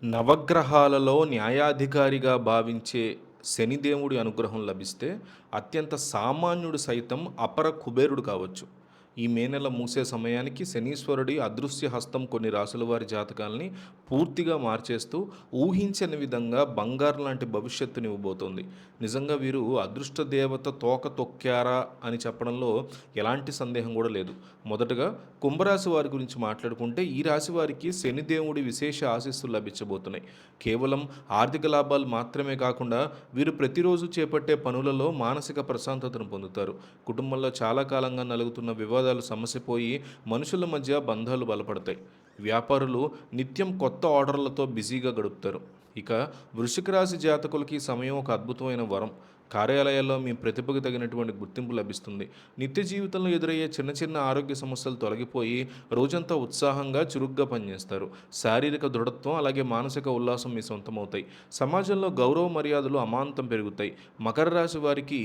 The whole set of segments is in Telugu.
నవగ్రహాలలో న్యాయాధికారిగా భావించే శనిదేవుడి అనుగ్రహం లభిస్తే అత్యంత సామాన్యుడు సైతం అపర కుబేరుడు కావచ్చు. ఈ మే నెల మూసే సమయానికి శనీశ్వరుడి అదృశ్య హస్తం కొన్ని రాసుల వారి జాతకాల్ని పూర్తిగా మార్చేస్తూ ఊహించని విధంగా బంగారం లాంటి భవిష్యత్తుని ఇవ్వబోతోంది. నిజంగా వీరు అదృష్ట దేవత తోక తొక్కారా అని చెప్పడంలో ఎలాంటి సందేహం కూడా లేదు. మొదటగా కుంభరాశి వారి గురించి మాట్లాడుకుంటే ఈ రాశి వారికి శనిదేవుడి విశేష ఆశీస్సులు లభించబోతున్నాయి. కేవలం ఆర్థిక లాభాలు మాత్రమే కాకుండా వీరు ప్రతిరోజు చేపట్టే పనులలో మానసిక ప్రశాంతతను పొందుతారు. కుటుంబంలో చాలా కాలంగా నలుగుతున్న వివాదాలు సమసిపోయి మనుషుల మధ్య బంధాలు బలపడతాయి. వ్యాపారులు నిత్యం కొత్త ఆర్డర్లతో బిజీగా గడుపుతారు. ఇక వృశ్చిక రాశి జాతకులకి ఈ సమయం ఒక అద్భుతమైన వరం. కార్యాలయాల్లో మీ ప్రతిభకు తగినటువంటి గుర్తింపు లభిస్తుంది. నిత్య జీవితంలో ఎదురయ్యే చిన్న చిన్న ఆరోగ్య సమస్యలు తొలగిపోయి రోజంతా ఉత్సాహంగా చురుగ్గా పనిచేస్తారు. శారీరక దృఢత్వం అలాగే మానసిక ఉల్లాసం మీ సొంతమవుతాయి. సమాజంలో గౌరవ మర్యాదలు అమాంతం పెరుగుతాయి. మకర రాశి వారికి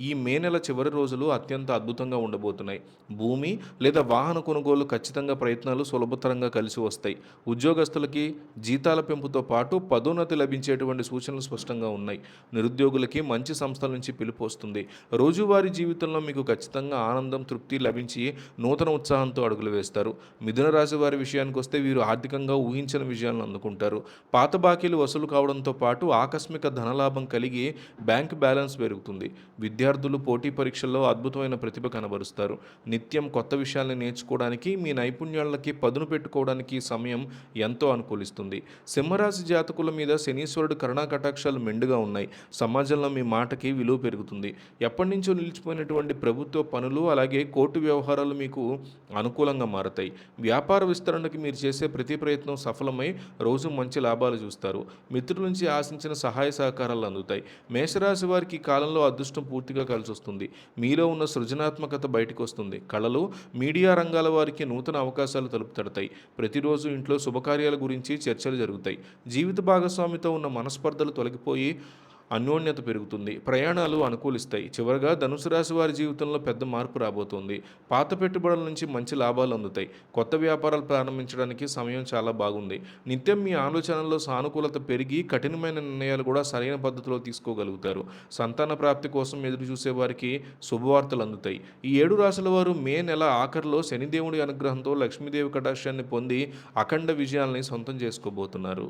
ఈ మే నెల చివరి రోజులు అత్యంత అద్భుతంగా ఉండబోతున్నాయి. భూమి లేదా వాహన కొనుగోలు ఖచ్చితంగా ప్రయత్నాలు సులభతరంగా కలిసి వస్తాయి. ఉద్యోగస్తులకి జీతాల పెంపుతో పాటు పదోన్నతి లభించేటువంటి సూచనలు స్పష్టంగా ఉన్నాయి. నిరుద్యోగులకి మంచి సంస్థల నుంచి పిలుపు వస్తుంది. రోజువారీ జీవితంలో మీకు ఖచ్చితంగా ఆనందం, తృప్తి లభించి నూతన ఉత్సాహంతో అడుగులు వేస్తారు. మిథున రాశి వారి విషయానికి వస్తే వీరు ఆర్థికంగా ఊహించని విజయాలను అందుకుంటారు. పాత బాకీలు వసూలు కావడంతో పాటు ఆకస్మిక ధనలాభం కలిగి బ్యాంక్ బ్యాలెన్స్ పెరుగుతుంది. విద్యార్థులు పోటీ పరీక్షల్లో అద్భుతమైన ప్రతిభ కనబరుస్తారు. నిత్యం కొత్త విషయాల్ని నేర్చుకోవడానికి, మీ నైపుణ్యాలకి పదును పెట్టుకోవడానికి ఈ సమయం ఎంతో అనుకూలిస్తుంది. సింహరాశి జాతకుల మీద శనీశ్వరుడు కరుణా కటాక్షాలు మెండుగా ఉన్నాయి. సమాజంలో మీ మాటకి విలువ పెరుగుతుంది. ఎప్పటి నుంచో నిలిచిపోయినటువంటి ప్రభుత్వ పనులు అలాగే కోర్టు వ్యవహారాలు మీకు అనుకూలంగా మారతాయి. వ్యాపార విస్తరణకి మీరు చేసే ప్రతి ప్రయత్నం సఫలమై రోజు మంచి లాభాలు చూస్తారు. మిత్రుల నుంచి ఆశించిన సహాయ సహకారాలు అందుతాయి. మేషరాశి వారికి ఈ కాలంలో అదృష్టం పూర్తిగా కలిసి వస్తుంది. మీలో ఉన్న సృజనాత్మకత బయటకు వస్తుంది. కళలు, మీడియా రంగాల వారికి నూతన అవకాశాలు తలుపు తడతాయి. ప్రతిరోజు ఇంట్లో శుభకార్యాల గురించి చర్చలు జరుగుతాయి. జీవిత భాగస్వామితో ఉన్న మనస్పర్ధలు తొలగిపోయి అన్యోన్యత పెరుగుతుంది. ప్రయాణాలు అనుకూలిస్తాయి. చివరగా ధనుసు రాశి వారి జీవితంలో పెద్ద మార్పు రాబోతోంది. పాత పెట్టుబడుల నుంచి మంచి లాభాలు అందుతాయి. కొత్త వ్యాపారాలు ప్రారంభించడానికి సమయం చాలా బాగుంది. నిత్యం మీ ఆలోచనల్లో సానుకూలత పెరిగి కఠినమైన నిర్ణయాలు కూడా సరైన పద్ధతిలో తీసుకోగలుగుతారు. సంతాన ప్రాప్తి కోసం ఎదురు చూసే వారికి శుభవార్తలు అందుతాయి. ఈ 7 రాశుల వారు మే నెల ఆఖరిలో శనిదేవుడి అనుగ్రహంతో లక్ష్మీదేవి కటాక్షాన్ని పొంది అఖండ విజయాల్ని సొంతం చేసుకోబోతున్నారు.